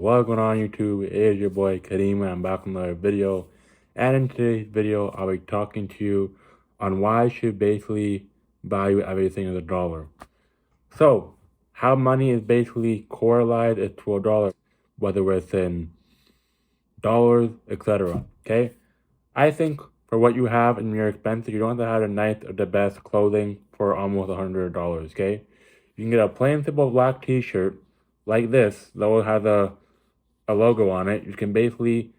What's going on YouTube? It is your boy Kareem and I'm back with another video. And in today's video, I'll be talking to you on why you should basically value everything as a dollar. So, how money is basically correlated to a dollar, whether it's in dollars, etc. Okay? I think for what you have in your expenses, you don't have to have the nice or the best clothing for almost $100, okay? You can get a plain simple black t-shirt like this that will have a logo on it. You can basically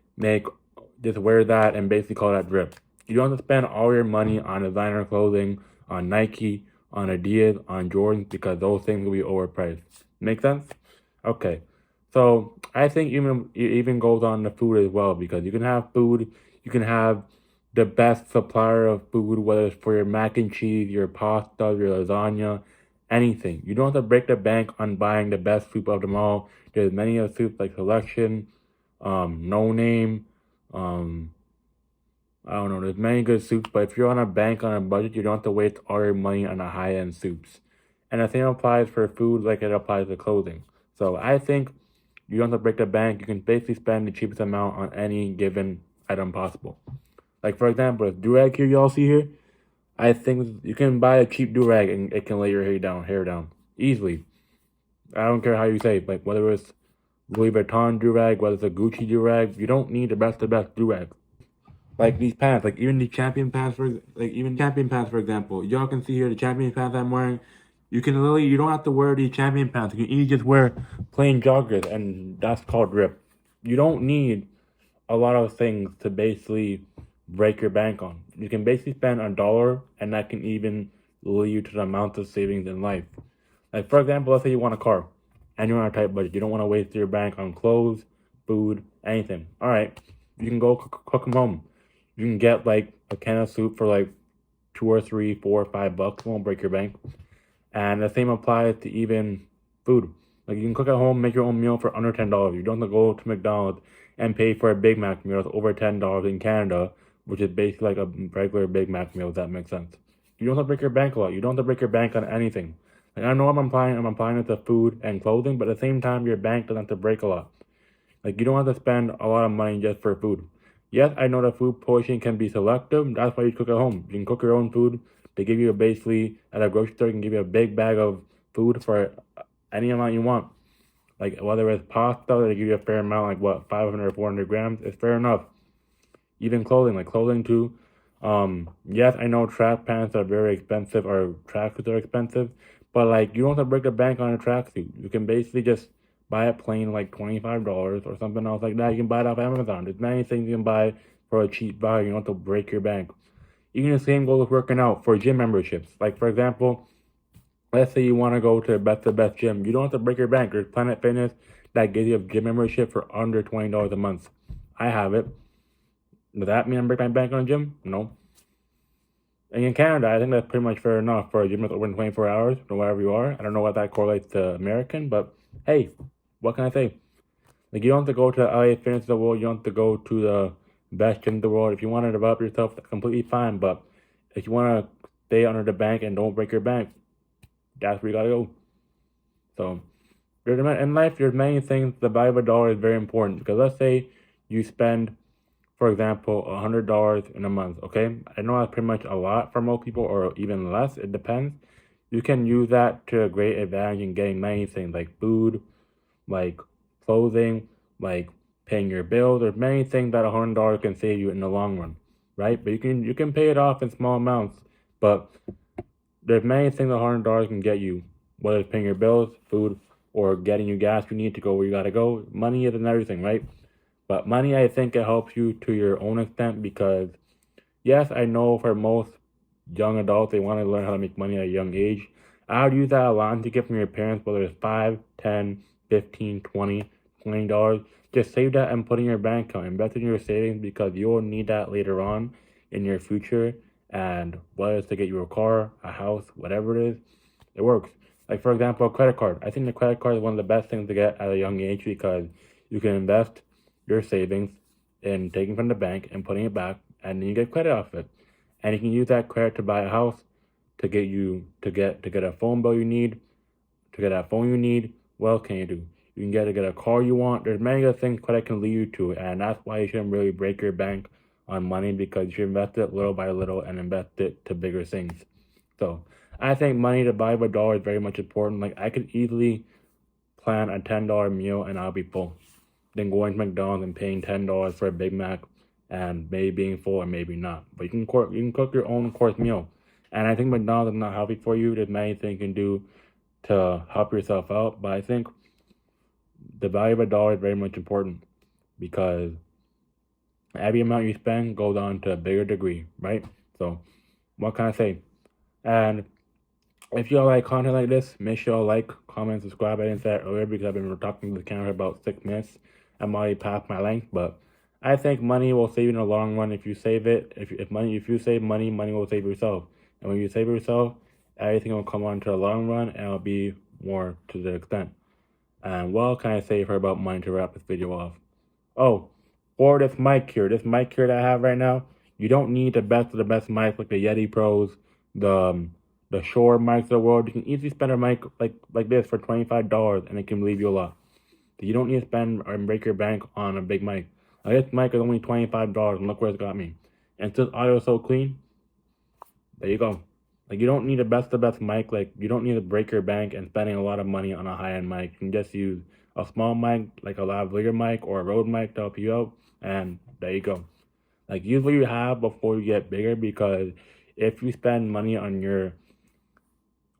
just wear that and basically call that drip. You don't have to spend all your money on designer clothing, on Nike, on Adidas, on Jordan, because those things will be overpriced. Make sense? Okay. So I think it even goes on the food as well, because you can have food, you can have the best supplier of food, whether it's for your mac and cheese, your pasta, your lasagna, anything. You don't have to break the bank on buying the best soup of them all. There's many of soups like Selection, No Name, I don't know, there's many good soups, but if you're on a bank on a budget, you don't have to waste all your money on the high-end soups. And the same applies for food like it applies to clothing. So I think you don't have to break the bank. You can basically spend the cheapest amount on any given item possible. Like for example, this do-rag here y'all see here, I think you can buy a cheap do-rag and it can lay your hair down easily. I don't care how you say it, like whether it's Louis Vuitton do-rag, whether it's a Gucci do-rag, you don't need the best do-rag. Like these pants, like even the champion pants for example, y'all can see here the champion pants I'm wearing. You don't have to wear these champion pants. You can easily just wear plain joggers, and that's called drip. You don't need a lot of things to basically break your bank on. You can basically spend $1, and that can even lead you to the amount of savings in life. Like for example, let's say you want a car, and you're on a tight budget. You don't want to waste your bank on clothes, food, anything. All right, you can go cook them home. You can get like a can of soup for like $2 or $3, $4 or $5. It won't break your bank. And the same applies to even food. Like you can cook at home, make your own meal for under $10. You don't have to go to McDonald's and pay for a Big Mac meal that's over $10 in Canada, which is basically like a regular Big Mac meal, if that makes sense. You don't have to break your bank a lot. You don't have to break your bank on anything. Like I know I'm applying it to food and clothing, but at the same time, your bank doesn't have to break a lot. Like you don't have to spend a lot of money just for food. Yes, I know that food portion can be selective. That's why you cook at home. You can cook your own food. They give you basically at a grocery store, you can give you a big bag of food for any amount you want. Like whether it's pasta, they give you a fair amount, like what, 500 or 400 grams. It's fair enough. Even clothing too. Yes, I know track pants are very expensive, or tracksuits are expensive, but like you don't have to break the bank on a tracksuit. You can basically just buy it plain like $25 or something else like that. You can buy it off Amazon. There's many things you can buy for a cheap value. You don't have to break your bank. Even the same goes with working out for gym memberships. Like for example, let's say you want to go to the best gym. You don't have to break your bank. There's Planet Fitness that gives you a gym membership for under $20 a month. I have it. Does that mean I'm breaking my bank on a gym? No. And in Canada, I think that's pretty much fair enough for a gym that's open 24 hours, or wherever you are. I don't know what that correlates to American, but hey, what can I say? Like, you don't have to go to LA Fitness of the world. You don't have to go to the best gym in the world. If you want to develop yourself, that's completely fine. But if you want to stay under the bank and don't break your bank, that's where you got to go. So, in life, there's many things. The value of a dollar is very important. Because let's say you spend, for example, $100 in a month, okay? I know that's pretty much a lot for most people, or even less. It depends. You can use that to a great advantage in getting many things, like food, like clothing, like paying your bills. There's many things that $100 can save you in the long run, right? But you can pay it off in small amounts. But there's many things $100 can get you, whether it's paying your bills, food, or getting you gas you need to go where you gotta go. Money isn't everything, right? But money, I think it helps you to your own extent, because yes, I know for most young adults, they want to learn how to make money at a young age. I would use that allowance you get from your parents, whether it's 5, 10, 15, 20, $20. Just save that and put in your bank account. Invest in your savings, because you'll need that later on in your future. And whether it's to get you a car, a house, whatever it is, it works. Like for example, a credit card. I think the credit card is one of the best things to get at a young age, because you can invest your savings in taking from the bank and putting it back, and then you get credit off it. And you can use that credit to buy a house, to get a phone bill you need, to get that phone you need. What else can you do? You can get a car you want. There's many other things credit can lead you to, and that's why you shouldn't really break your bank on money, because you should invest it little by little and invest it to bigger things. So I think money to buy with dollar is very much important. Like I could easily plan a $10 meal and I'll be full. Then going to McDonald's and paying $10 for a Big Mac and maybe being full or maybe not. But you can cook your own course meal. And I think McDonald's is not healthy for you. There's many things you can do to help yourself out. But I think the value of a dollar is very much important, because every amount you spend goes on to a bigger degree, right? So what can I say? And if y'all like content like this, make sure y'all like, comment, subscribe. I didn't say that earlier because I've been talking to the camera for about 6 minutes. I'm already past my length, but I think money will save you in the long run if you save it. If you save money, money will save yourself. And when you save yourself, everything will come on to the long run, and it'll be more to the extent. And what can I say for about money to wrap this video off? Oh, or this mic here that I have right now, you don't need the best of the best mics like the Yeti Pros, the Shure mics of the world. You can easily spend a mic like this for $25 and it can leave you a lot. So you don't need to spend or break your bank on a big mic. Like this mic is only $25 and look where it's got me. And since audio is so clean, there you go. Like you don't need the best of the best mic. Like you don't need to break your bank and spending a lot of money on a high-end mic. You can just use a small mic like a lavalier mic or a Rode mic to help you out, and there you go. Like use what you have before you get bigger, because if you spend money on your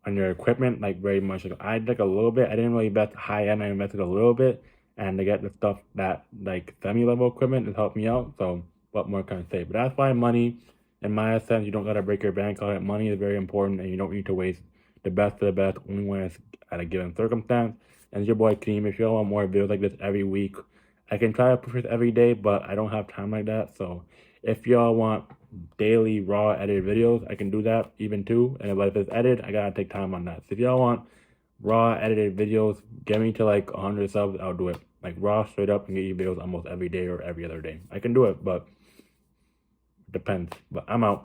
equipment, like very much, like I did like a little bit. I didn't really invest high end. I invested a little bit, and to get the stuff that like semi level equipment has helped me out. So what more can I say? But that's why money, in my sense, you don't gotta break your bank on it. Money is very important, and you don't need to waste the best of the best only when it's at a given circumstance. And it's your boy Keem. If you want more videos like this every week, I can try to push this every day, but I don't have time like that. So if y'all want daily raw edited videos, I can do that even too. And if it's edited, I gotta take time on that. So if y'all want raw edited videos, get me to like 100 subs, I'll do it. Like raw, straight up, and get you videos almost every day or every other day. I can do it, but it depends. But I'm out.